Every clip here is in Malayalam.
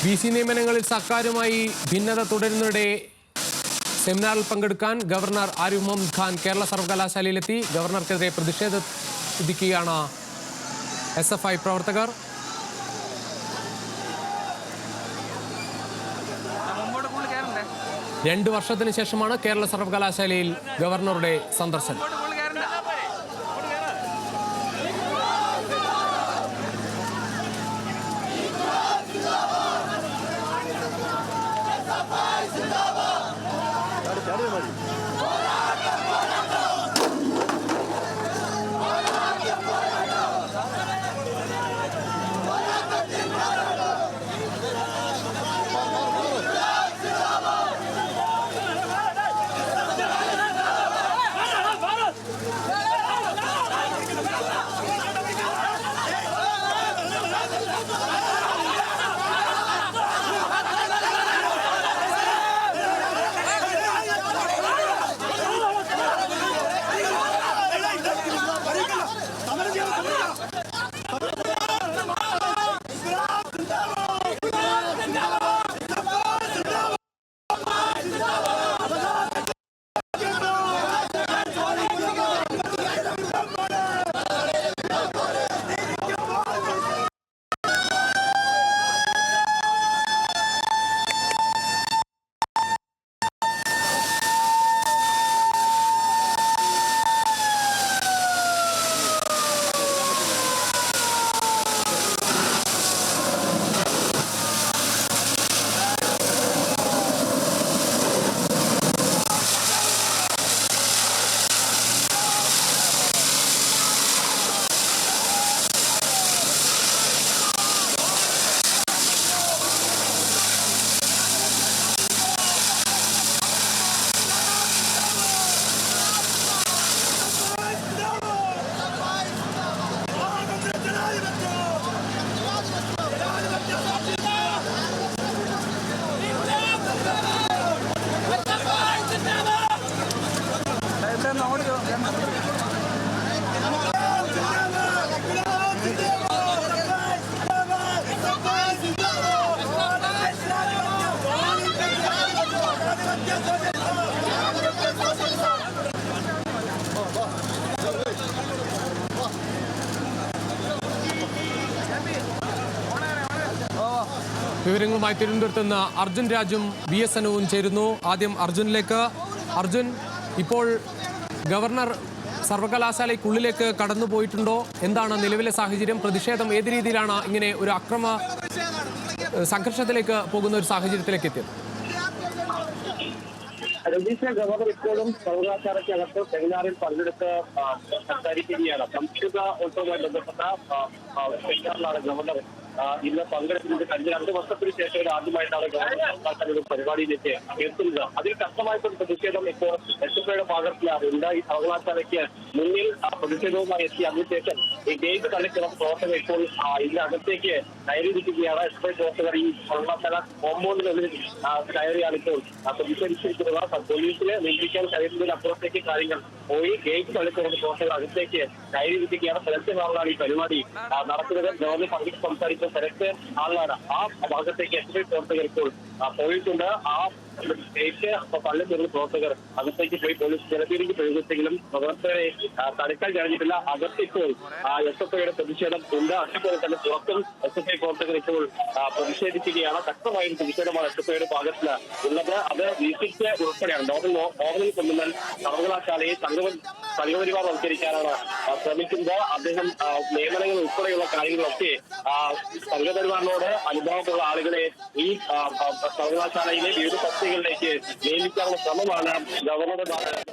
VC നിയമനങ്ങളിൽ സർക്കാരുമായി ഭിന്നത തുടരുന്നതിനിടെ സെമിനാറിൽ പങ്കെടുക്കാൻ ഗവർണർ ആരിഫ് മുഹമ്മദ് ഖാൻ കേരള സർവകലാശാലയിലെത്തി. ഗവർണർക്കെതിരെ പ്രതിഷേധിക്കുകയാണ് SFI പ്രവർത്തകർ. രണ്ടു വർഷത്തിന് ശേഷമാണ് കേരള സർവകലാശാലയിൽ ഗവർണറുടെ സന്ദർശനം. വിവരങ്ങളുമായി തിരുവനന്തപുരത്ത് നിന്ന് അർജുൻ രാജും VS അനുവും ചേരുന്നു. ആദ്യം അർജുനിലേക്ക്. അർജുൻ, ഇപ്പോൾ ഗവർണർ സർവകലാശാലയ്ക്കുള്ളിലേക്ക് കടന്നുപോയിട്ടുണ്ടോ? എന്താണ് നിലവിലെ സാഹചര്യം? പ്രതിഷേധം ഏത് രീതിയിലാണ് ഇങ്ങനെ ഒരു സംഘർഷത്തിലേക്ക് പോകുന്ന ഒരു സാഹചര്യത്തിലേക്ക് എത്തിയത്? ഗവർണർ ഇപ്പോഴും സർവകലാശാലയ്ക്കകത്ത് സെമിനാറിൽ പങ്കെടുത്ത് സംസാരിക്കുകയാണ്. സംസ്കൃത ഉത്സവവുമായി ബന്ധപ്പെട്ട സെമിനാറിലാണ് ഗവർണർ ഇന്ന് പങ്കെടുക്കുന്നത്. കഴിഞ്ഞ 2 വർഷത്തിന് ശേഷം ആദ്യമായിട്ടാണ് ഗവർണർ പരിപാടിയിലേക്ക് എത്തുന്നത്. അതിൽ ശക്തമായിട്ടുള്ള പ്രതിഷേധം ഇപ്പോൾ SFIയുടെ ഭാഗത്ത് ഉണ്ടായി. സർവകലാശാലയ്ക്ക് മുന്നിൽ പ്രതിഷേധവുമായി എത്തി. അതിനുശേഷം ഈ ഗേറ്റ് തള്ളിക്കുന്ന പ്രവർത്തകർ ഇപ്പോൾ ഇതിനകത്തേക്ക് കയറിയിരിക്കുകയാണ്. SFI പ്രവർത്തകർ ഈ സർവകലാശാല കോമ്പൗണ്ടിനുള്ളിൽ കയറിയാണ് ഇപ്പോൾ പ്രതിഷേധിച്ചിരിക്കുന്നത്. പോലീസിനെ നിയന്ത്രിക്കാൻ കഴിയുന്നതിനപ്പുറത്തേക്ക് കാര്യങ്ങൾ പോയി. ഗേറ്റ് തള്ളിക്കുന്ന പ്രവർത്തകർ അകത്തേക്ക് കയറിയിരിക്കുകയാണ്. സെലക്ട് ഈ പരിപാടി നടക്കുന്നത്. ഗവർണർ പങ്കെടുത്ത് സംസാരിക്കുന്ന സെലക്ട് ആളാണ്. ആ ഭാഗത്തേക്ക് SFI പ്രവർത്തകർ ഇപ്പോൾ പോയിട്ടുണ്ട്. ആ ഗേറ്റ് തള്ളി തീർന്ന പ്രവർത്തകർ അകത്തേക്ക് പോയി. പോലീസ് ജലപീരിക്ക് പ്രയോഗിച്ചെങ്കിലും പ്രവർത്തകരെ തടുക്കാൻ കഴിഞ്ഞിട്ടില്ല. അകത്തിപ്പോൾ SFIയുടെ പ്രതിഷേധം ഉണ്ട്. അതുപോലെ തന്നെ പുറത്തും SFI പ്രവർത്തകർ ഇപ്പോൾ പ്രതിഷേധിക്കുകയാണ്. ശക്തമായൊരു പ്രതിഷേധമാണ് SFIയുടെ ഭാഗത്ത് ഉള്ളത്. അത് VCക്ക് ഉൾപ്പെടെയാണ്. നോർമൽ കൊണ്ടുവന്നാൽ സർവകലാശാലയെ സംഘപരിവാർവൽക്കരിക്കാനാണ് ശ്രമിക്കുന്നത്. അദ്ദേഹം നിയമനങ്ങൾ ഉൾപ്പെടെയുള്ള കാര്യങ്ങളൊക്കെ സംഘപരിവാറിനോട് അനുഭവമുള്ള ആളുകളെ ഈ സർവകലാശാലയിലെ വിവിധ തസ്തികകളിലേക്ക് നിയമിക്കാനുള്ള ശ്രമമാണ് ഗവർണറുടെ ഭാഗത്ത്.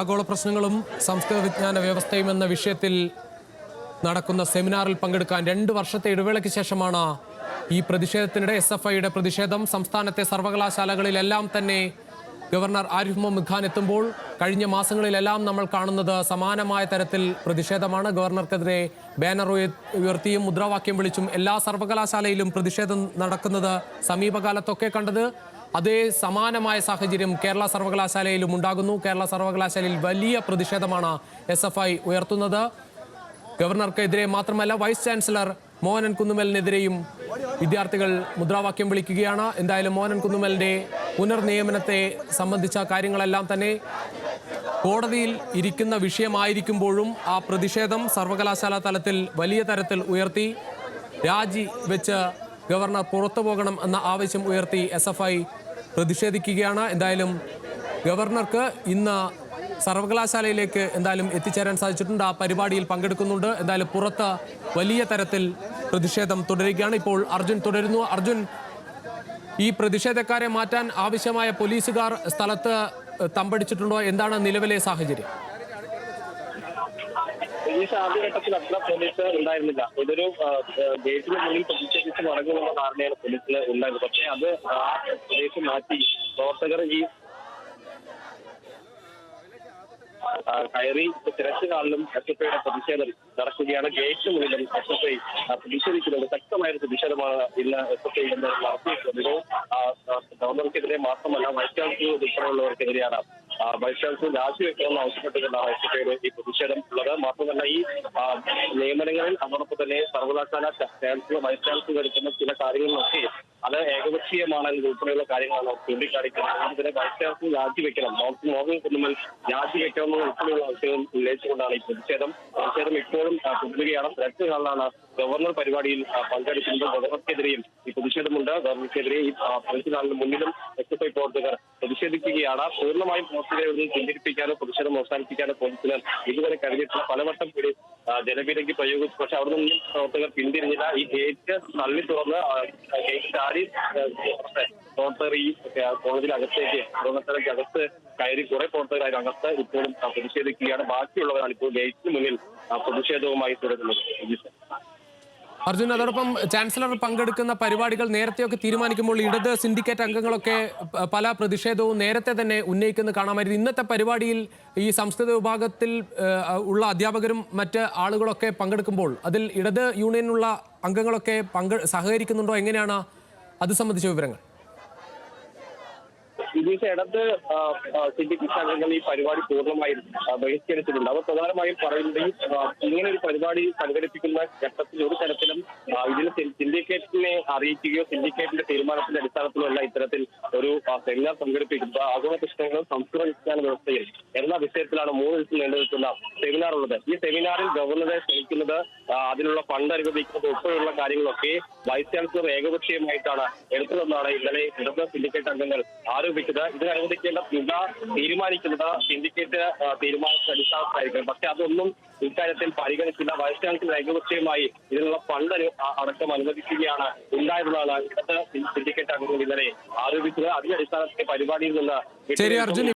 ആഗോള പ്രശ്നങ്ങളും സംസ്കൃത വിജ്ഞാന വ്യവസ്ഥയും എന്ന വിഷയത്തിൽ നടക്കുന്ന സെമിനാറിൽ പങ്കെടുക്കാൻ 2 വർഷത്തെ ഇടവേളയ്ക്ക് ശേഷമാണ് ഈ പ്രതിഷേധത്തിനിടെ SFIയുടെ പ്രതിഷേധം. സംസ്ഥാനത്തെ സർവകലാശാലകളിലെല്ലാം തന്നെ ഗവർണർ ആരിഫ് മുഹമ്മദ് ഖാൻ എത്തുമ്പോൾ കഴിഞ്ഞ മാസങ്ങളിലെല്ലാം നമ്മൾ കാണുന്നത് സമാനമായ തരത്തിൽ പ്രതിഷേധമാണ്. ഗവർണർക്കെതിരെ ബാനർ ഉയർത്തിയും മുദ്രാവാക്യം വിളിച്ചും എല്ലാ സർവകലാശാലയിലും പ്രതിഷേധം നടക്കുന്നത് സമീപകാലത്തൊക്കെ കണ്ടത്. അതേ സമാനമായ സാഹചര്യം കേരള സർവകലാശാലയിലും ഉണ്ടാകുന്നു. കേരള സർവകലാശാലയിൽ വലിയ പ്രതിഷേധമാണ് SFI ഉയർത്തുന്നത്. ഗവർണർക്കെതിരെ മാത്രമല്ല വൈസ് ചാൻസലർ മോഹനൻ കുന്നുമ്മലിനെതിരെയും വിദ്യാർത്ഥികൾ മുദ്രാവാക്യം വിളിക്കുകയാണ്. എന്തായാലും മോഹനൻ കുന്നുമ്മലിന്റെ പുനർനിയമനത്തെ സംബന്ധിച്ച കാര്യങ്ങളെല്ലാം തന്നെ കോടതിയിൽ ഇരിക്കുന്ന വിഷയമായിരിക്കുമ്പോഴും ആ പ്രതിഷേധം സർവകലാശാല തലത്തിൽ വലിയ തരത്തിൽ ഉയർത്തി. രാജി വെച്ച് ഗവർണർ പുറത്തു പോകണം എന്ന ആവശ്യം ഉയർത്തി SFI പ്രതിഷേധിക്കുകയാണ്. എന്തായാലും ഗവർണർക്ക് ഇന്ന് സർവകലാശാലയിലേക്ക് എന്തായാലും എത്തിച്ചേരാൻ സാധിച്ചിട്ടുണ്ട്. ആ പരിപാടിയിൽ പങ്കെടുക്കുന്നുണ്ട്. എന്തായാലും പുറത്ത് വലിയ തരത്തിൽ പ്രതിഷേധം തുടരുകയാണ്. ഇപ്പോൾ അർജുൻ തുടരുന്നു. അർജുൻ, ഈ പ്രതിഷേധക്കാരെ മാറ്റാൻ ആവശ്യമായ പോലീസുകാർ സ്ഥലത്ത് തമ്പടിച്ചിട്ടുണ്ടോ? എന്താണ് നിലവിലെ സാഹചര്യം? ആദ്യഘട്ടത്തിൽ അത്ര പോലീസ് ഉണ്ടായിരുന്നില്ല. ഇതൊരു ഗേറ്റിന് മുന്നിൽ പ്രതിഷേധിച്ച് മടങ്ങുമെന്ന ധാരണയാണ് പോലീസിന് ഉണ്ടായിരുന്നത്. പക്ഷേ അത് പോലീസ് മാറ്റി പ്രവർത്തകർ ഈ കയറി തിരക്ക് കാലിലും SFIയുടെ പ്രതിഷേധം നടക്കുകയാണ്. ഗേറ്റിന് മുന്നിലും SFI പ്രതിഷേധിക്കുന്നത് ശക്തമായ പ്രതിഷേധമാണ് ഇന്ന് SFI ഇന്ന് നടത്തിയിട്ടുള്ളത്. ഗവർണർക്കെതിരെ മാത്രമല്ല വൈസ് ചാൻസലർ ഉൾപ്പെടെയുള്ളവർക്കെതിരെയാണ്. വൈസ് ചാൻസലർ രാജിവെക്കണമെന്ന് ആവശ്യപ്പെട്ടുകൊണ്ടാണ് SFIയുടെ ഈ പ്രതിഷേധം ഉള്ളത്. മാത്രമല്ല ഈ നിയമനങ്ങളിൽ അതോടൊപ്പം തന്നെ സർവകലാശാല ചാൻസലർ വൈസ് ചാൻസലർ എടുക്കുന്ന ചില കാര്യങ്ങളിലൊക്കെ അത് ഏകപക്ഷീയമാണ് ഉൾപ്പെടെയുള്ള കാര്യങ്ങളാണ് ചൂണ്ടിക്കാണിക്കുന്നത്. അതുപോലെ വൈസ് ചാൻസലർ രാജിവെക്കണം, മോഹൻ കുന്നുമ്മൽ രാജിവെക്കണമെന്ന് ഉൾപ്പെടെയുള്ള ആവശ്യങ്ങൾ ഉന്നയിച്ചുകൊണ്ടാണ് ഈ പ്രതിഷേധം ഇപ്പോഴും തുടരുകയാണ്. രണ്ടു നാളിലാണ് ഗവർണർ പരിപാടിയിൽ പങ്കെടുക്കുന്നത്. ഗവർണർക്കെതിരെയും ഈ പ്രതിഷേധമുണ്ട്. ഗവർണർക്കെതിരെ ഈ പ്രതിഷേധത്തിന് മുന്നിലും SFI പ്രവർത്തകർ പ്രതിഷേധിക്കുകയാണ്. പൂർണ്ണമായും പ്രവർത്തകരെ പിന്തിരിപ്പിക്കാനോ പ്രതിഷേധം അവസാനിപ്പിക്കാനോ പോലീസിന് ഇതുവരെ കഴിഞ്ഞിട്ടുള്ള പലവട്ടം കൂടി ജലപീരങ്കി പ്രയോഗിച്ചു. പക്ഷെ അവിടെ നിന്നും പ്രവർത്തകർ പിന്തിരിഞ്ഞില്ല. ഈ ഗേറ്റ് തള്ളി തുറന്ന് ഗേറ്റ് ചാടി പ്രവർത്തകർ ഈ കോളേജിനകത്തേക്ക് സർവകലാശാലയ്ക്കകത്ത് കയറി കുറെ പ്രവർത്തകർ അതിനകത്ത് ഇപ്പോഴും പ്രതിഷേധിക്കുകയാണ്. ബാക്കിയുള്ളവരാണ് ഇപ്പോൾ ഗേറ്റിന് മുന്നിൽ പ്രതിഷേധവുമായി തുടരുന്നത്. അർജുൻ, അതോടൊപ്പം ചാൻസലർ പങ്കെടുക്കുന്ന പരിപാടികൾ നേരത്തെയൊക്കെ തീരുമാനിക്കുമ്പോൾ ഇടത് സിൻഡിക്കേറ്റ് അംഗങ്ങളൊക്കെ പല പ്രതിഷേധവും നേരത്തെ തന്നെ ഉന്നയിക്കുന്നത് കാണാമായിരുന്നു. ഇന്നത്തെ പരിപാടിയിൽ ഈ സംസ്കൃത വിഭാഗത്തിൽ ഉള്ള അധ്യാപകരും മറ്റ് ആളുകളൊക്കെ പങ്കെടുക്കുമ്പോൾ അതിൽ ഇടത് യൂണിയനുള്ള അംഗങ്ങളൊക്കെ സഹകരിക്കുന്നുണ്ടോ? എങ്ങനെയാണ് അത് സംബന്ധിച്ച വിവരങ്ങൾ? ഇതിന്റെ ഇടത് സിൻഡിക്കേറ്റ് അംഗങ്ങൾ ഈ പരിപാടി പൂർണ്ണമായും ബഹിഷ്കരിച്ചിട്ടുണ്ട്. അവർ പ്രധാനമായും പറയുന്നത് ഇങ്ങനെ ഒരു പരിപാടി സംഘടിപ്പിക്കുന്ന ഘട്ടത്തിൽ ഒരു തരത്തിലും ഇതിന് സിൻഡിക്കേറ്റിനെ അറിയിക്കുകയോ സിൻഡിക്കേറ്റിന്റെ തീരുമാനത്തിന്റെ അടിസ്ഥാനത്തിലോ അല്ല ഇത്തരത്തിൽ ഒരു സെമിനാർ സംഘടിപ്പിക്കുന്നത്. ആഗോള പ്രശ്നങ്ങളും സംസ്കൃത വിജ്ഞാന വ്യവസ്ഥയിൽ എന്ന വിഷയത്തിലാണ് 3 ദിവസം നീണ്ടു നിൽക്കുന്ന സെമിനാർ ഉള്ളത്. ഈ സെമിനാറിൽ ഗവർണറെ ക്ഷണിക്കുന്നത് അതിനുള്ള ഫണ്ട് അനുവദിക്കുന്നത് ഉൾപ്പെടെയുള്ള കാര്യങ്ങളൊക്കെ വൈസ് ചാൻസലർ ഏകപക്ഷീയമായിട്ടാണ് എടുത്തതെന്നാണ് ഇന്നലെ ഇടത് സിൻഡിക്കേറ്റ് അംഗങ്ങൾ ആരോപിക്കുന്നത്. അറിയിച്ചത്. ഇതിനനുവദിക്കേണ്ട തുക തീരുമാനിക്കുന്നത് സിൻഡിക്കേറ്റ് തീരുമാനിച്ച അടിസ്ഥാനത്തിലായിരിക്കും. പക്ഷെ അതൊന്നും ഇക്കാര്യത്തിൽ പരിഗണിച്ചില്ല. വൈസ് ചാൻസലർ ഏകപക്ഷീയമായി ഇതിനുള്ള ഫണ്ട് അടക്കം അനുവദിക്കുകയാണ് ഉണ്ടായതെന്നാണ് ഇടത് സിൻഡിക്കേറ്റ് അംഗങ്ങൾ ഇന്നലെ ആരോപിച്ചത്. അതിന്റെ അടിസ്ഥാനത്തിൽ പരിപാടിയിൽ നിന്ന് ശരി അർജുൻ,